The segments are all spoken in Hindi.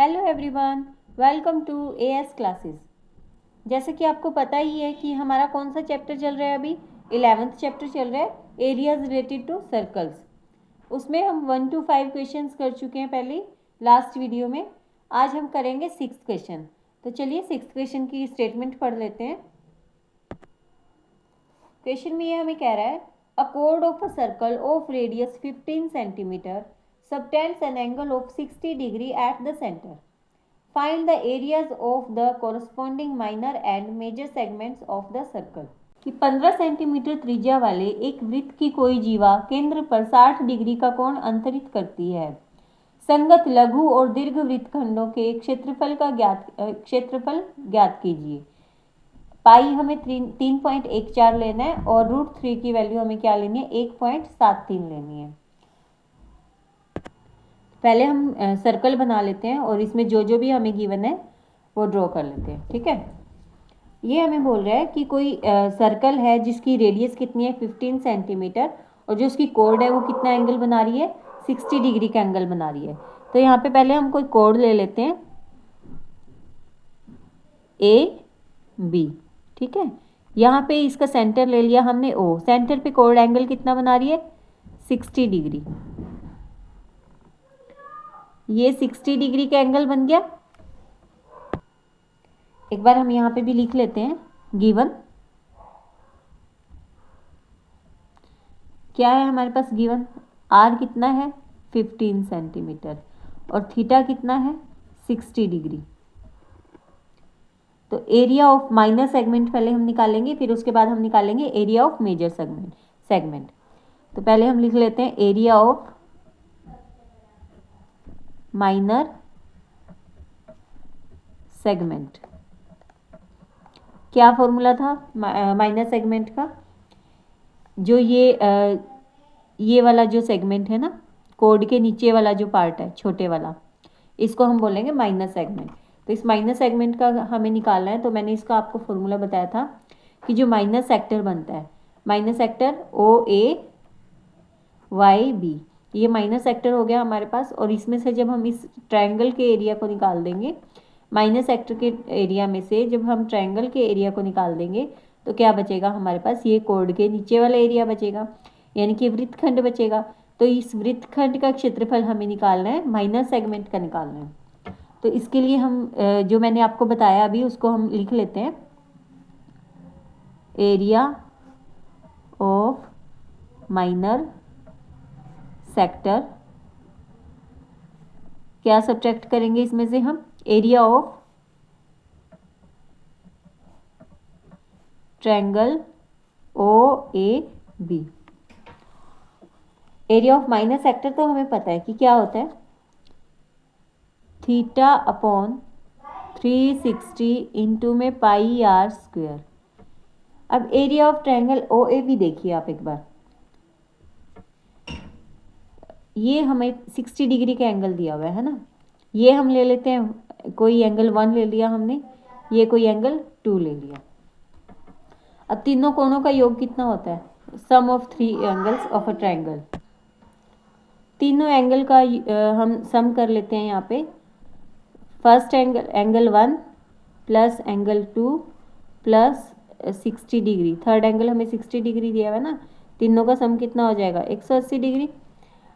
Hello everyone, welcome to AS classes. जैसे कि आपको पता ही है कि हमारा कौन सा चैप्टर चल रहा है, अभी 11th चैप्टर चल रहा है, एरियाज रिलेटेड टू सर्कल्स। उसमें हम 1 to 5 क्वेश्चंस कर चुके हैं पहले लास्ट वीडियो में। आज हम करेंगे 6th क्वेश्चन। तो चलिए 6th क्वेश्चन की स्टेटमेंट पढ़ लेते हैं। क्वेश्चन में ये हमें कह रहा है, अ chord of a circle of radius 15 centimetre subtends an angle of 60 degree at the center. Find the areas of the corresponding minor and major segments of the circle. कि 15 सेंटीमीटर त्रिज्या वाले एक वृत्त की कोई जीवा केंद्र पर 60 डिग्री का कोण अंतरित करती है। संगत लघु और दीर्घ वृत्तखंडों के क्षेत्रफल ज्ञात कीजिए। पाई हमें 3.14 लेना है और √3 की वैल्यू हमें क्या लेनी है, 1.73 लेनी है। पहले हम सर्कल बना लेते हैं और इसमें जो जो भी हमें गिवन है वो ड्रॉ कर लेते हैं। ठीक है, ये हमें बोल रहा है कि कोई सर्कल है जिसकी रेडियस कितनी है 15 सेंटीमीटर और जो उसकी कोड है वो कितना एंगल बना रही है, 60 डिग्री का एंगल बना रही है। तो यहाँ पे पहले हम कोई कोड ले लेते हैं ए बी। ठीक है, यहाँ पे इसका सेंटर ले लिया हमने ओ। सेंटर पे कोड एंगल कितना बना रही है, 60 डिग्री। ये 60 डिग्री का एंगल बन गया। एक बार हम यहाँ पे भी लिख लेते हैं, गिवन क्या है हमारे पास, गिवन आर कितना है 15 सेंटीमीटर और थीटा कितना है 60 डिग्री। तो एरिया ऑफ माइनर सेगमेंट पहले हम निकालेंगे, फिर उसके बाद हम निकालेंगे एरिया ऑफ मेजर सेगमेंट। तो पहले हम लिख लेते हैं एरिया ऑफ माइनर सेगमेंट। क्या फॉर्मूला था माइनर सेगमेंट का, जो ये वाला जो सेगमेंट है ना, कोड के नीचे वाला जो पार्ट है छोटे वाला, इसको हम बोलेंगे माइनर सेगमेंट। तो इस माइनर सेगमेंट का हमें निकालना है। तो मैंने इसका आपको फॉर्मूला बताया था कि जो माइनर सेक्टर बनता है, माइनर सेक्टर ओ ए वाई बी, ये माइनर सेक्टर हो गया हमारे पास। और इसमें से जब हम इस ट्रायंगल के एरिया को निकाल देंगे, माइनर सेक्टर के एरिया में से जब हम ट्रायंगल के एरिया को निकाल देंगे तो क्या बचेगा हमारे पास, ये कोड के नीचे वाला एरिया बचेगा, यानी कि वृत्तखंड बचेगा। तो इस वृत्तखंड का क्षेत्रफल हमें निकालना है, माइनर सेगमेंट का निकालना है। तो इसके लिए हम जो मैंने आपको बताया अभी उसको हम लिख लेते हैं, एरिया ऑफ माइनर सेक्टर। क्या सब्ट्रैक्ट करेंगे इसमें से हम, area of triangle O A B. Area of minor sector तो हमें पता है कि क्या होता है, थीटा अपॉन 360 इंटू में पाई आर स्क्वायर। अब area of triangle O A B देखिए आप एक बार, ये हमें 60 डिग्री का एंगल दिया हुआ है ना। ये हम ले लेते हैं, कोई एंगल 1 ले लिया हमने, ये कोई एंगल 2 ले लिया। अब तीनों कोणों का योग कितना होता है, sum of 3 angles of a triangle. तीनों एंगल का हम सम कर लेते हैं यहाँ पे। First angle 1 plus angle 2 plus 60 degree, third angle हमें 60 डिग्री दिया हुआ है ना, तीनों का सम कितना हो जाएगा 180 डिग्री।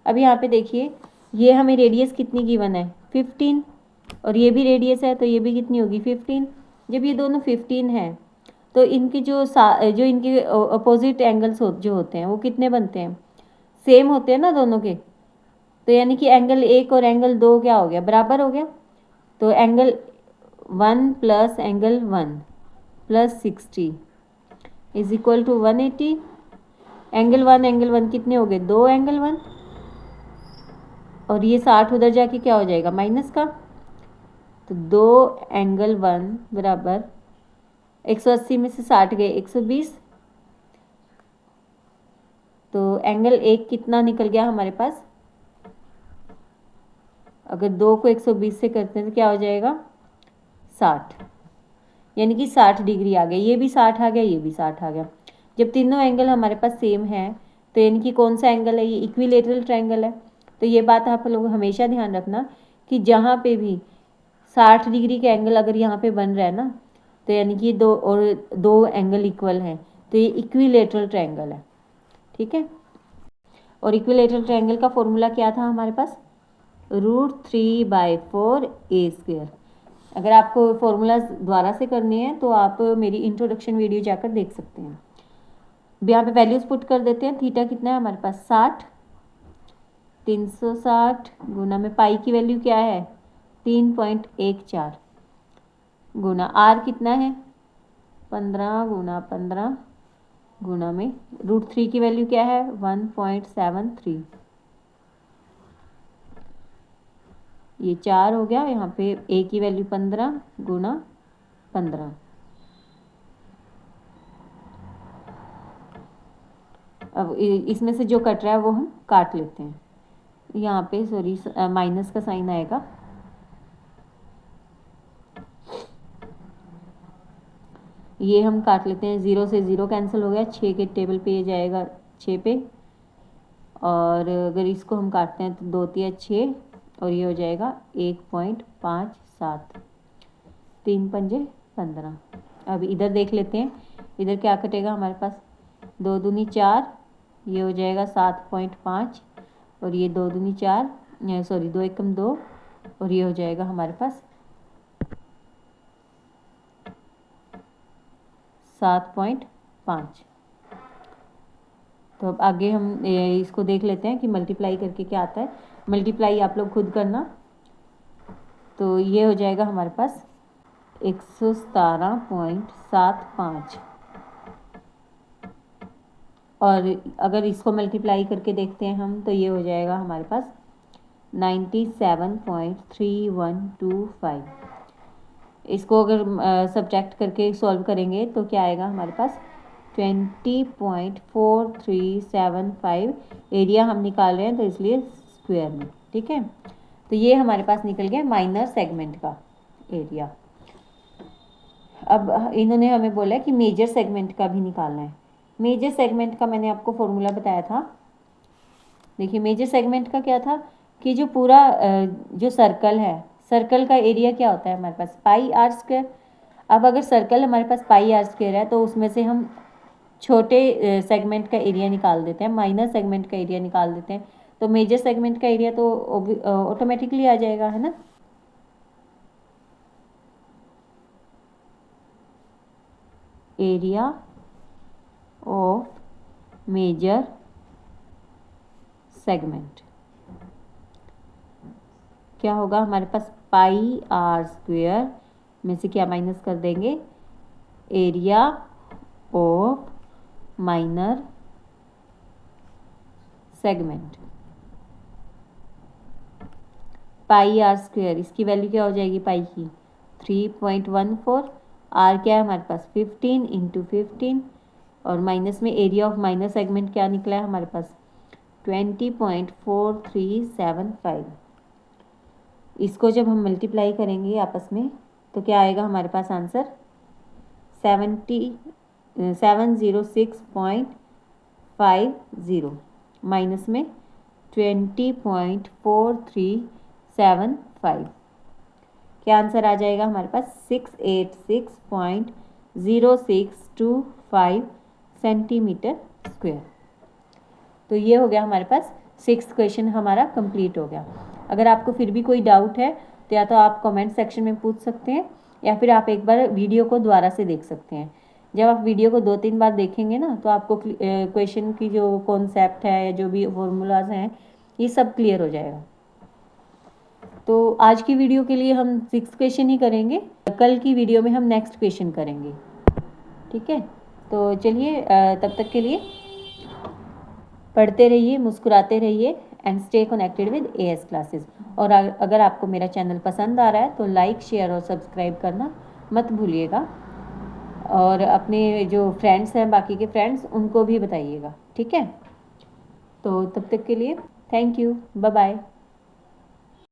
अब यहाँ पे देखिए, ये हमें रेडियस कितनी गिवन है 15 और ये भी रेडियस है, तो ये भी कितनी होगी 15। जब ये दोनों 15 है तो इनकी जो इनके अपोजिट एंगल्स जो होते हैं वो कितने बनते हैं, सेम होते हैं ना दोनों के। तो यानी कि एंगल 1 और एंगल 2 क्या हो गया, बराबर हो गया। तो angle 1 plus angle 1 plus 60 is equal to 180। Angle 1 कितने हो गए, 2 एंगल 1, और ये 60 उधर जाके क्या हो जाएगा माइनस का। तो 2 एंगल 1 बराबर 180 में से 60 गए 120। तो एंगल 1 कितना निकल गया हमारे पास, अगर 2 को 120 से करते हैं तो क्या हो जाएगा 60, यानी कि 60 डिग्री आ गया। ये भी 60 आ गया, ये भी 60 आ गया। जब तीनों एंगल हमारे पास सेम है तो यानी कि कौन सा एंगल है, ये इक्विलेटरल ट्रायंगल है। तो ये बात आप लोग हमेशा ध्यान रखना कि जहाँ पे भी 60 डिग्री के एंगल अगर यहाँ पे बन रहा है ना, तो यानी कि दो एंगल इक्वल हैं, तो ये इक्विलेटरल ट्रायंगल है। ठीक है, और इक्विलेटरल ट्रायंगल का फॉर्मूला क्या था हमारे पास, √3/4 a²। अगर आपको फॉर्मूला दोबारा से करनी है तो आप मेरी इंट्रोडक्शन वीडियो जाकर देख सकते हैं। यहाँ पे वैल्यूज पुट कर देते हैं। थीटा कितना है हमारे पास 60, 360 गुना में पाई की वैल्यू क्या है 3.14 गुना आर कितना है 15 गुना 15 गुना में √3 की वैल्यू क्या है 1.73, ये 4 हो गया। यहाँ पे ए की वैल्यू 15 गुना 15। अब इसमें से जो कट रहा है वो हम काट लेते हैं। यहाँ पे सॉरी माइनस का साइन आएगा, ये हम काट लेते हैं। 0 से 0 कैंसिल हो गया, 6 के टेबल पे ये जाएगा 6 पे, और अगर इसको हम काटते हैं तो 2 तिया 6 और ये हो जाएगा 1.57, 3 पंजे 15। अब इधर देख लेते हैं, इधर क्या कटेगा हमारे पास 2 दूनी 4, ये हो जाएगा 7.5, और ये 2 दूनी 4 सॉरी 2 एकम 2, और ये हो जाएगा हमारे पास 7.5। तो अब आगे हम इसको देख लेते हैं कि मल्टीप्लाई करके क्या आता है। मल्टीप्लाई आप लोग खुद करना। तो ये हो जाएगा हमारे पास 117.75, और अगर इसको मल्टीप्लाई करके देखते हैं हम तो ये हो जाएगा हमारे पास 97.3125। इसको अगर सब्ट्रैक्ट करके सॉल्व करेंगे तो क्या आएगा हमारे पास 20.4375। एरिया हम निकाल रहे हैं तो इसलिए स्क्वायर में। ठीक है, तो ये हमारे पास निकल गया माइनर सेगमेंट का एरिया। अब इन्होंने हमें बोला कि मेजर सेगमेंट का भी निकालना है। मेजर सेगमेंट का मैंने आपको फॉर्मूला बताया था। देखिए मेजर सेगमेंट का क्या था कि जो पूरा जो सर्कल है, सर्कल का एरिया क्या होता है हमारे पास πr²। अब अगर सर्कल हमारे पास πr² है तो उसमें से हम छोटे सेगमेंट का एरिया निकाल देते हैं, माइनर सेगमेंट का एरिया निकाल देते हैं, तो मेजर सेगमेंट का एरिया तो ऑटोमेटिकली आ जाएगा, है ना। एरिया ऑफ मेजर सेगमेंट क्या होगा हमारे पास πr² में से क्या माइनस कर देंगे, area of minor segment. πr², इसकी वैल्यू क्या हो जाएगी पाई की 3.14, आर क्या है हमारे पास 15 × 15, और माइनस में एरिया ऑफ माइनर सेगमेंट क्या निकला है हमारे पास 20.4375। इसको जब हम मल्टीप्लाई करेंगे आपस में तो क्या आएगा हमारे पास आंसर 706.50 माइनस में 20.4375। क्या आंसर आ जाएगा हमारे पास 686.0625 सेंटीमीटर स्क्वायर। तो ये हो गया हमारे पास 6th क्वेश्चन हमारा कंप्लीट हो गया। अगर आपको फिर भी कोई डाउट है तो या तो आप कमेंट सेक्शन में पूछ सकते हैं या फिर आप एक बार वीडियो को दोबारा से देख सकते हैं। जब आप वीडियो को 2-3 बार देखेंगे ना तो आपको क्वेश्चन की जो कॉन्सेप्ट है या जो भी फॉर्मूलाज हैं ये सब क्लियर हो जाएगा। तो आज की वीडियो के लिए हम 6 क्वेश्चन ही करेंगे, कल की वीडियो में हम नेक्स्ट क्वेश्चन करेंगे। ठीक है, तो चलिए तब तक के लिए पढ़ते रहिए, मुस्कुराते रहिए and stay connected with AS classes. और अगर आपको मेरा चैनल पसंद आ रहा है तो लाइक शेयर और सब्सक्राइब करना मत भूलिएगा, और अपने जो फ्रेंड्स हैं बाकी के फ्रेंड्स उनको भी बताइएगा। ठीक है, तो तब तक के लिए थैंक यू, बाय बाय।